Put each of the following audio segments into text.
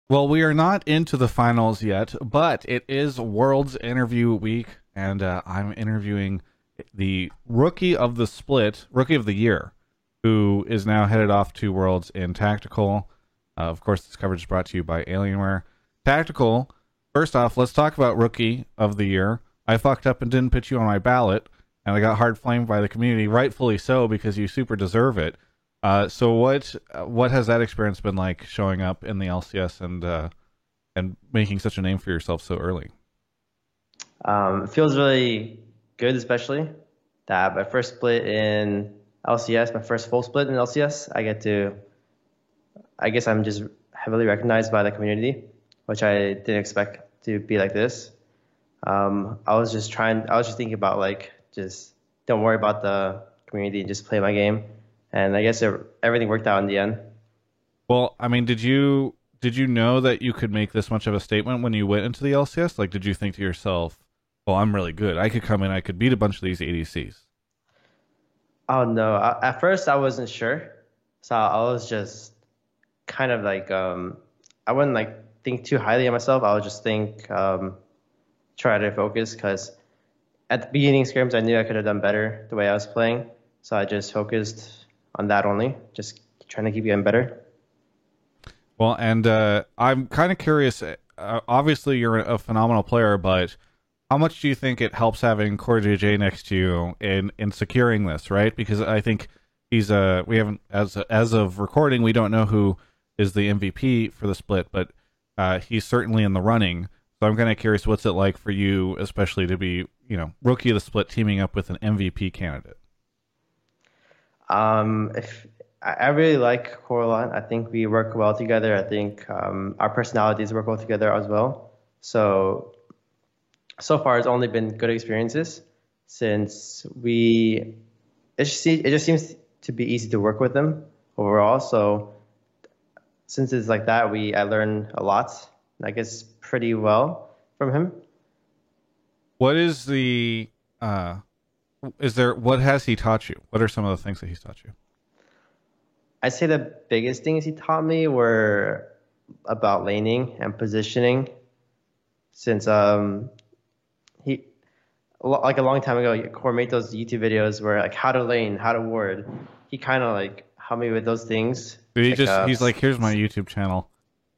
Well, we are not into the finals yet, but it is Worlds interview week, and I'm interviewing the rookie of the split, rookie of the year, who is now headed off to Worlds in Tactical. Of course, this coverage is brought to you by Alienware. Tactical, first off, let's talk about rookie of the year. I fucked up and didn't put you on my ballot, and I got hard flamed by the community, rightfully so, because you super deserve it. So what has that experience been like showing up in the LCS and making such a name for yourself so early? It feels really good, especially that my first split in LCS, my first full split in LCS, I guess I'm just heavily recognized by the community, which I didn't expect to be like this. I was just thinking about like, just don't worry about the community and just play my game. And I guess everything worked out in the end. Well, I mean, did you know that you could make this much of a statement when you went into the LCS? Like, did you think to yourself, "Oh, I'm really good. I could come in. I could beat a bunch of these ADCs." Oh no, at first I wasn't sure. So I was just kind of like, I wouldn't like think too highly of myself. I would just think, try to focus because at the beginning scrims, I knew I could have done better the way I was playing. So I just focused on that only, just trying to keep getting better. Well, and I'm kind of curious. Obviously, you're a phenomenal player, but how much do you think it helps having Core JJ next to you in securing this, right? Because I think he's we haven't as of recording, we don't know who is the MVP for the split, but he's certainly in the running. So I'm kind of curious, what's it like for you, especially to be rookie of the split, teaming up with an MVP candidate? If I really like Coraline, I think we work well together. I think our personalities work well together as well. So far, it's only been good experiences since it just seems to be easy to work with them overall. So since it's like that, I learn a lot, I guess, pretty well from him. What is the is there what has he taught you? What are some of the things that he's taught you? I'd say the biggest things he taught me were about laning and positioning, since he like a long time ago, Core made those YouTube videos where like how to lane, how to ward. He kind of like helped me with those things. He's like, here's my YouTube channel.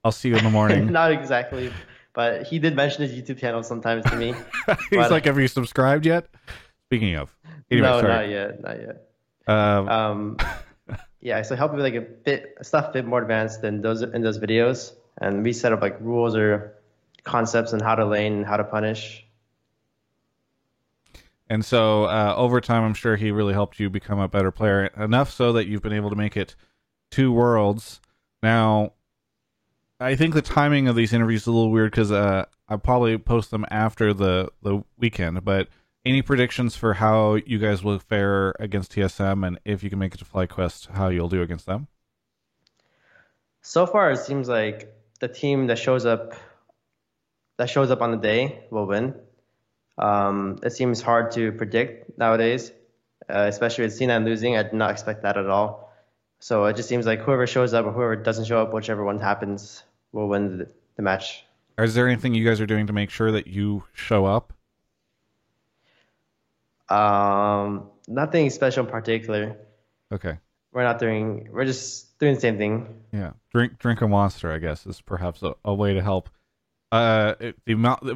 I'll see you in the morning. Not exactly, but he did mention his YouTube channel sometimes to me. He's like, But have you subscribed yet? Speaking of, anyway, no, sorry. not yet, not yet. Um, Um, yeah, so help me with like a bit more advanced than those in those videos, and we set up like rules or concepts on how to lane and how to punish. and so over time, I'm sure he really helped you become a better player enough so that you've been able to make it two worlds. Now, I think the timing of these interviews is a little weird because I'll probably post them after the weekend. But any predictions for how you guys will fare against TSM, and if you can make it to FlyQuest, how you'll do against them? So far, it seems like the team that shows up on the day will win. It seems hard to predict nowadays, especially with C9 losing. I did not expect that at all. So it just seems like whoever shows up or whoever doesn't show up, whichever one happens, will win the match. Is there anything you guys are doing to make sure that you show up? Nothing special in particular. Okay. We're just doing the same thing. Yeah. Drink a monster, I guess, is perhaps a way to help. The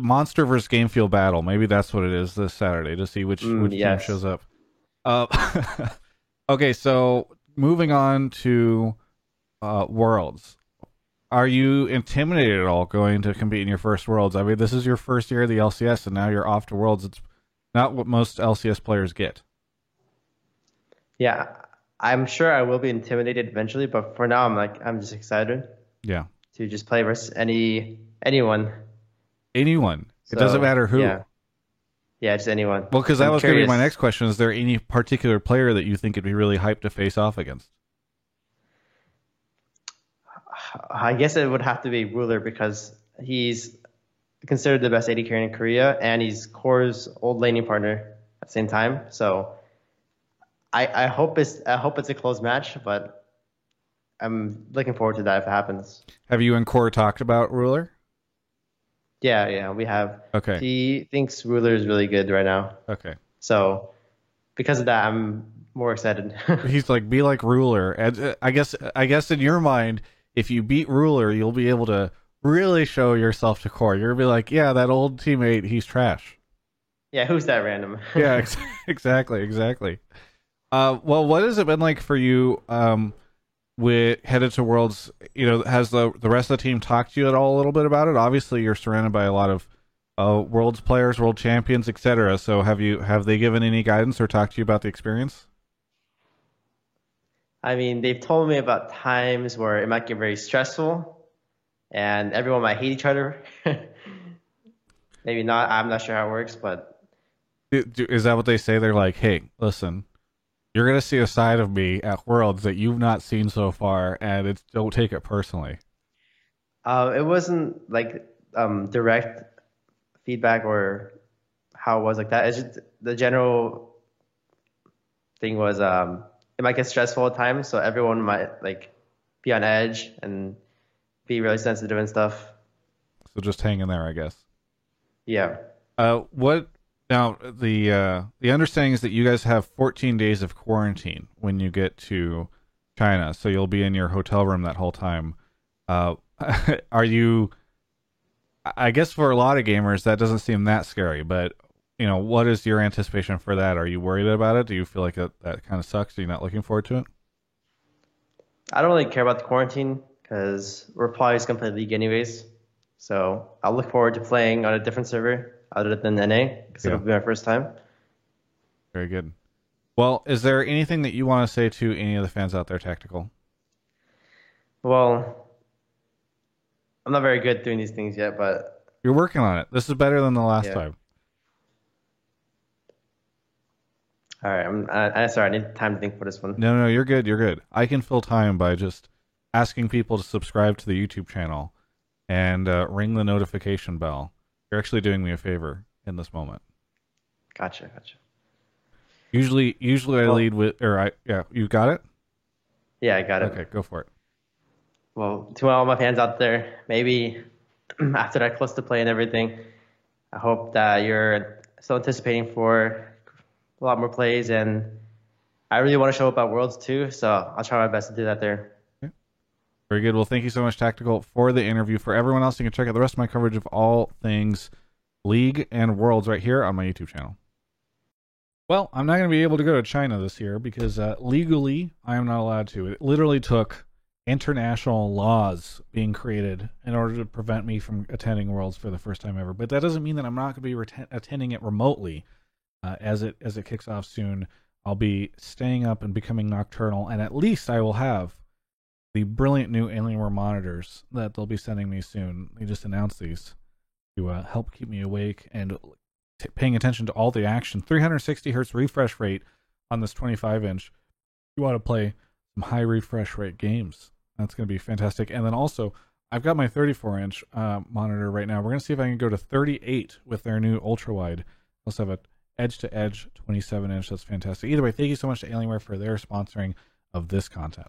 monster versus game field battle. Maybe that's what it is this Saturday to see which team shows Yes. up. Uh, okay, so moving on to Worlds. Are you intimidated at all going to compete in your first Worlds? I mean, this is your first year of the LCS, and now you're off to Worlds. It's not what most LCS players get. Yeah, I'm sure I will be intimidated eventually, but for now, I'm just excited Yeah. to just play versus anyone. Anyone. It doesn't So matter who. yeah, yeah, just anyone. Well, because that I'm was going to be my curious. next question. Is there any particular player that you think would be really hyped to face off against? I guess it would have to be Ruler because he's considered the best AD carry in Korea, and he's Core's old laning partner at the same time. So I hope it's a close match, but I'm looking forward to that if it happens. Have you and Core talked about Ruler? Yeah, yeah, we have. Okay. He thinks Ruler is really good right now. Okay. So because of that, I'm more excited. He's like, be like Ruler. And I guess in your mind, if you beat Ruler, you'll be able to really show yourself to Core. You're gonna be like, yeah, that old teammate, he's trash. Yeah, who's that random? Yeah, exactly. Well, what has it been like for you? With headed to Worlds, has the rest of the team talked to you at all a little bit about it? Obviously, you're surrounded by a lot of Worlds players, World champions, etc. So have they given any guidance or talked to you about the experience? I mean, they've told me about times where it might get very stressful and everyone might hate each other. Maybe not. I'm not sure how it works, but Is that what they say? They're like, hey, listen, you're gonna see a side of me at Worlds that you've not seen so far, and don't take it personally. it wasn't like direct feedback or how it was like that. It's just the general thing was it might get stressful at times, so everyone might like be on edge and be really sensitive and stuff. So just hang in there, I guess. Yeah. What now? The understanding is that you guys have 14 days of quarantine when you get to China, so you'll be in your hotel room that whole time. Uh, are you? I guess for a lot of gamers that doesn't seem that scary, but what is your anticipation for that? Are you worried about it? Do you feel like that kind of sucks? Are you not looking forward to it? I don't really care about the quarantine because we're probably just gonna play League anyways. So I'll look forward to playing on a different server other than NA because Yeah, it'll be my first time. very good. Well, is there anything that you want to say to any of the fans out there, Tactical? Well, I'm not very good at doing these things yet, but You're working on it. This is better than the last yeah. time. All right. I'm sorry. I need time to think for this one. No, you're good. You're good. I can fill time by just asking people to subscribe to the YouTube channel and ring the notification bell. You're actually doing me a favor in this moment. Gotcha. Gotcha. Usually I Well, lead with, yeah, you got it? yeah, I got it. Okay, go for it. Well, to all my fans out there, maybe after that close to play and everything, I hope that you're still anticipating for a lot more plays, and I really want to show up at Worlds too, so I'll try my best to do that there. Okay. Very good. Well, thank you so much, Tactical, for the interview. For everyone else, you can check out the rest of my coverage of all things League and Worlds right here on my YouTube channel. Well, I'm not going to be able to go to China this year because legally I am not allowed to. It literally took international laws being created in order to prevent me from attending Worlds for the first time ever. But that doesn't mean that I'm not going to be attending it remotely. As it kicks off soon, I'll be staying up and becoming nocturnal, and at least I will have the brilliant new Alienware monitors that they'll be sending me soon. They just announced these to help keep me awake and paying attention to all the action. 360 hertz refresh rate on this 25-inch. You want to play some high refresh rate games. That's going to be fantastic. And then also, I've got my 34-inch monitor right now. We're going to see if I can go to 38 with their new ultra wide. Also have a edge-to-edge 27-inch. That's fantastic. Either way, thank you so much to Alienware for their sponsoring of this content.